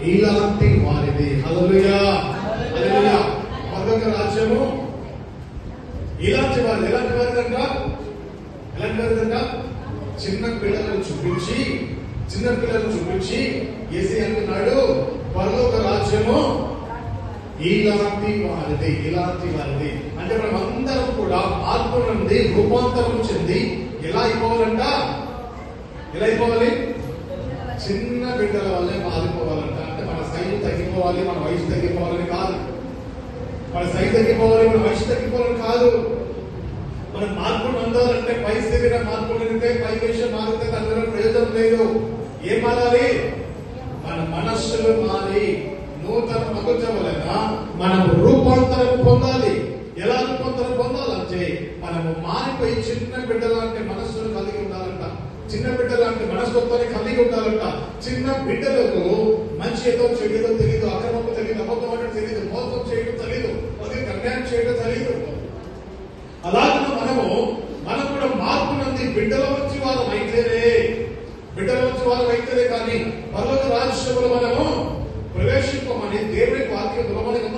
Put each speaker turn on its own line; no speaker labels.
ఇలాంటి వారిది. హల్లెలూయా హల్లెలూయా. పరలోక రాజ్యము ఇలాంటి వారిది. ఎలాంటి వారిదంట? ఎలాంటి వారిదంట? చిన్న పిల్లలను చూపించి యేసయ్య అంటున్నాడు పరలోక రాజ్యము ఇలాంటి వారిది. అంటే మనం అందరం కూడా మార్పు నుండి రూపాంతరం చెంది ఎలా అయిపోవాలంట? ఎలా అయిపోవాలి? చిన్న బిడ్డల వల్లే మారిపోవాలంట. అంటే మన సైజు తగ్గిపోవాలి, మన వయసు తగ్గిపోవాలని కాదు. మన సైజు తగ్గిపోవాలి, మన వయసు తగ్గిపోవాలని కాదు. మన మార్పు పొందాలంటే పై శరీరం మార్పు పొందితే, పై విషయం మారితే దాని ప్రయోజనం లేదు. ఏం మారాలి? మన మనస్సులు మారి నూతన మగుచం వలన మనం రూపాంతరం పొందాలి. ఎలా రూపాంతరం పొందాలంటే మనము మారిపోయి చిన్న బిడ్డలాంటి మనస్సును కలిగి ఉండాలంట. చిన్న బిడ్డలాంటి మనస్తత్వాన్ని కలిగి ఉండాలంట. చిన్న బిడ్డలకు మంచి ఏదో చెడుదో తెలియదు, అక్రమము తెలియదు, అబద్ధం అంటే తెలియదు, మోసం చేయడం తెలియదు, అది అన్యాయం చేయడం తెలియదు. అలాగే మనం కూడా మార్పు నుండి బిడ్డల వచ్చి వారు అయితేనే కానీ పరలోక రాజ్యంలో మనము ప్రవేశింపమని దేవుని వాక్యంలో మనకు